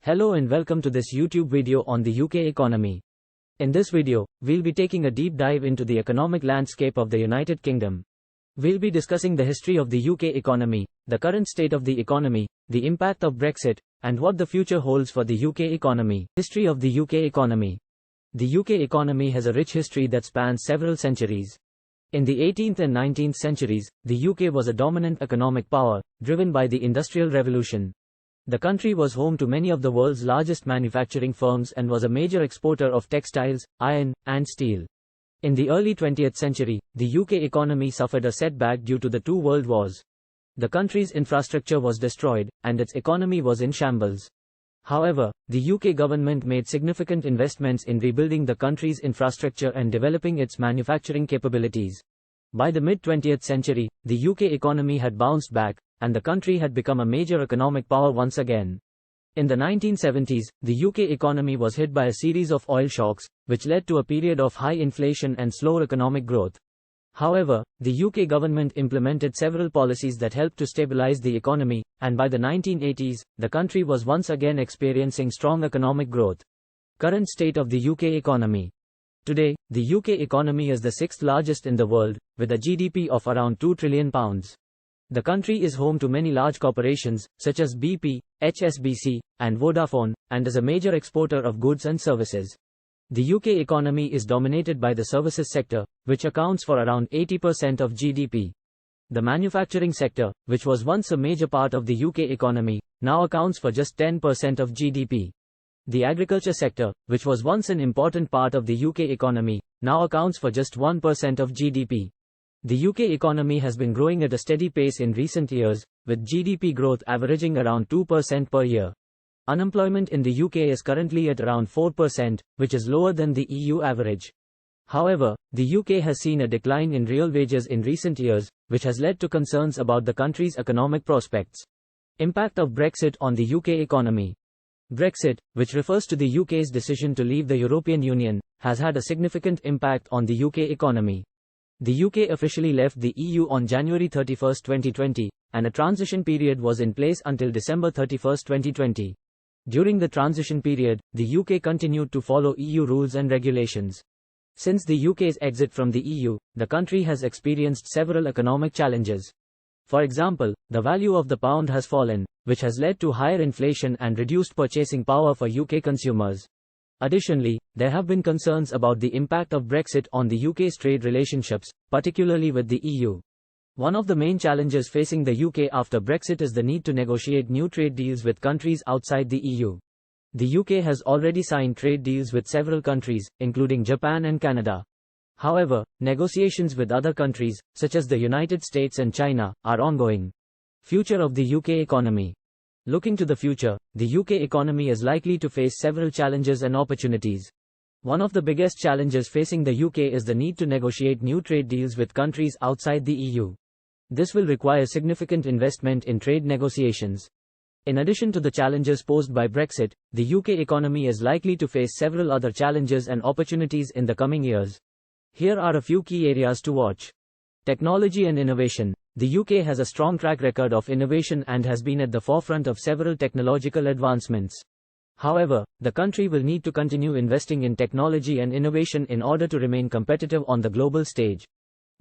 Hello and welcome to this YouTube video on the UK economy. In this video, we'll be taking a deep dive into the economic landscape of the United Kingdom. We'll be discussing the history of the UK economy, the current state of the economy, the impact of Brexit, and what the future holds for the UK economy. History of the UK economy. The UK economy has a rich history that spans several centuries. In the 18th and 19th centuries, the UK was a dominant economic power, driven by the Industrial Revolution. The country was home to many of the world's largest manufacturing firms and was a major exporter of textiles, iron, and steel. In the early 20th century, the UK economy suffered a setback due to the two world wars. The country's infrastructure was destroyed, and its economy was in shambles. However, the UK government made significant investments in rebuilding the country's infrastructure and developing its manufacturing capabilities. By the mid-20th century, the UK economy had bounced back, and the country had become a major economic power once again. In the 1970s, the UK economy was hit by a series of oil shocks, which led to a period of high inflation and slower economic growth. However, the UK government implemented several policies that helped to stabilize the economy, and by the 1980s, the country was once again experiencing strong economic growth. Current state of the UK economy. Today, the UK economy is the sixth largest in the world, with a GDP of around £2 trillion. The country is home to many large corporations, such as BP, HSBC, and Vodafone, and is a major exporter of goods and services. The UK economy is dominated by the services sector, which accounts for around 80% of GDP. The manufacturing sector, which was once a major part of the UK economy, now accounts for just 10% of GDP. The agriculture sector, which was once an important part of the UK economy, now accounts for just 1% of GDP. The UK economy has been growing at a steady pace in recent years, with GDP growth averaging around 2% per year. Unemployment in the UK is currently at around 4%, which is lower than the EU average. However, the UK has seen a decline in real wages in recent years, which has led to concerns about the country's economic prospects. Impact of Brexit on the UK economy. Brexit, which refers to the UK's decision to leave the European Union, has had a significant impact on the UK economy. The UK officially left the EU on January 31, 2020, and a transition period was in place until December 31, 2020. During the transition period, the UK continued to follow EU rules and regulations. Since the UK's exit from the EU, the country has experienced several economic challenges. For example, the value of the pound has fallen, which has led to higher inflation and reduced purchasing power for UK consumers. Additionally, there have been concerns about the impact of Brexit on the UK's trade relationships, particularly with the EU. One of the main challenges facing the UK after Brexit is the need to negotiate new trade deals with countries outside the EU. The UK has already signed trade deals with several countries, including Japan and Canada. However, negotiations with other countries, such as the United States and China, are ongoing. Future of the UK economy. Looking to the future, the UK economy is likely to face several challenges and opportunities. One of the biggest challenges facing the UK is the need to negotiate new trade deals with countries outside the EU. This will require significant investment in trade negotiations. In addition to the challenges posed by Brexit, the UK economy is likely to face several other challenges and opportunities in the coming years. Here are a few key areas to watch. Technology and innovation. The UK has a strong track record of innovation and has been at the forefront of several technological advancements. However, the country will need to continue investing in technology and innovation in order to remain competitive on the global stage.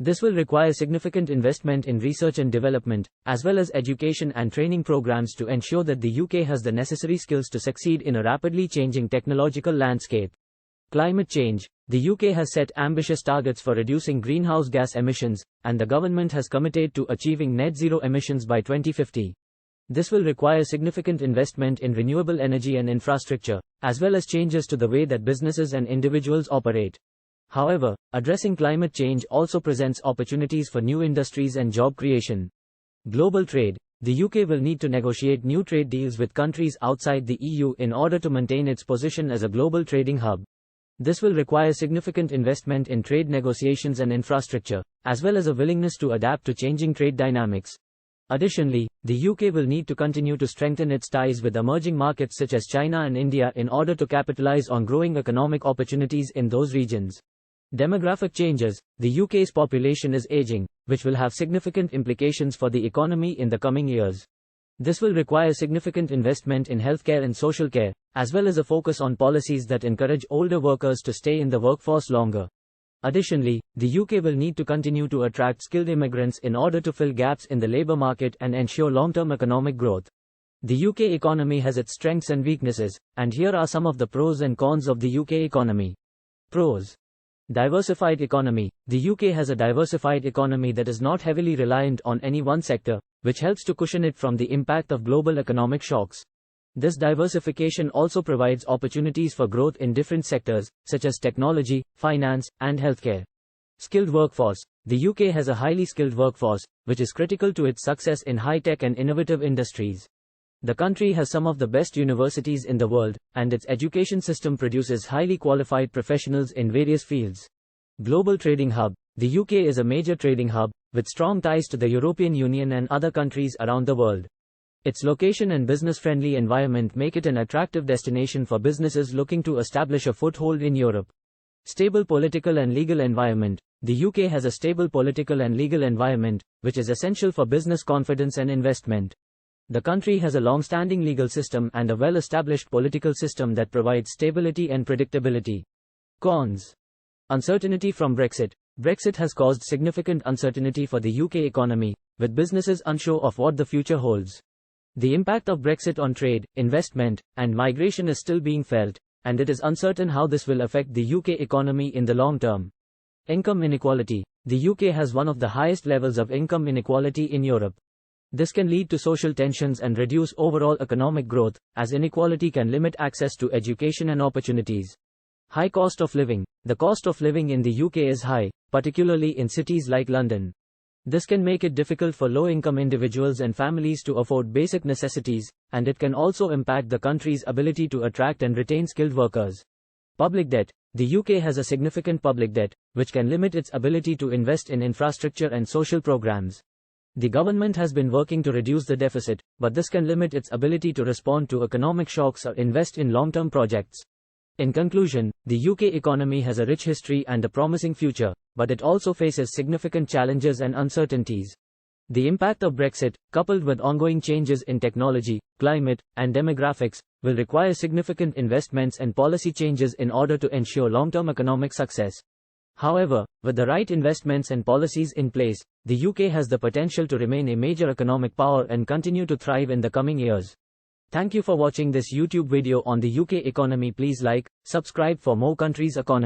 This will require significant investment in research and development, as well as education and training programs to ensure that the UK has the necessary skills to succeed in a rapidly changing technological landscape. Climate change. The UK has set ambitious targets for reducing greenhouse gas emissions, and the government has committed to achieving net zero emissions by 2050. This will require significant investment in renewable energy and infrastructure, as well as changes to the way that businesses and individuals operate. However, addressing climate change also presents opportunities for new industries and job creation. Global trade. The UK will need to negotiate new trade deals with countries outside the EU in order to maintain its position as a global trading hub. This will require significant investment in trade negotiations and infrastructure, as well as a willingness to adapt to changing trade dynamics. Additionally, the UK will need to continue to strengthen its ties with emerging markets such as China and India in order to capitalize on growing economic opportunities in those regions. Demographic changes. The UK's population is aging, which will have significant implications for the economy in the coming years. This will require significant investment in healthcare and social care, as well as a focus on policies that encourage older workers to stay in the workforce longer. Additionally, the UK will need to continue to attract skilled immigrants in order to fill gaps in the labour market and ensure long-term economic growth. The UK economy has its strengths and weaknesses, and here are some of the pros and cons of the UK economy. Pros. Diversified economy. The UK has a diversified economy that is not heavily reliant on any one sector, which helps to cushion it from the impact of global economic shocks. This diversification also provides opportunities for growth in different sectors, such as technology, finance, and healthcare. Skilled workforce. The UK has a highly skilled workforce, which is critical to its success in high-tech and innovative industries. The country has some of the best universities in the world, and its education system produces highly qualified professionals in various fields. Global trading hub. The UK is a major trading hub, with strong ties to the European Union and other countries around the world. Its location and business-friendly environment make it an attractive destination for businesses looking to establish a foothold in Europe. Stable political and legal environment. The UK has a stable political and legal environment, which is essential for business confidence and investment. The country has a long-standing legal system and a well-established political system that provides stability and predictability. Cons. Uncertainty from Brexit. Brexit has caused significant uncertainty for the UK economy, with businesses unsure of what the future holds. The impact of Brexit on trade, investment, and migration is still being felt, and it is uncertain how this will affect the UK economy in the long term. Income inequality. The UK has one of the highest levels of income inequality in Europe. This can lead to social tensions and reduce overall economic growth, as inequality can limit access to education and opportunities. High cost of living. The cost of living in the UK is high, particularly in cities like London. This can make it difficult for low-income individuals and families to afford basic necessities, and it can also impact the country's ability to attract and retain skilled workers. Public debt. The UK has a significant public debt, which can limit its ability to invest in infrastructure and social programs. The government has been working to reduce the deficit, but this can limit its ability to respond to economic shocks or invest in long-term projects. In conclusion, the UK economy has a rich history and a promising future, but it also faces significant challenges and uncertainties. The impact of Brexit, coupled with ongoing changes in technology, climate, and demographics, will require significant investments and policy changes in order to ensure long-term economic success. However, with the right investments and policies in place, the UK has the potential to remain a major economic power and continue to thrive in the coming years. Thank you for watching this YouTube video on the UK economy. Please like, subscribe for more countries' economy.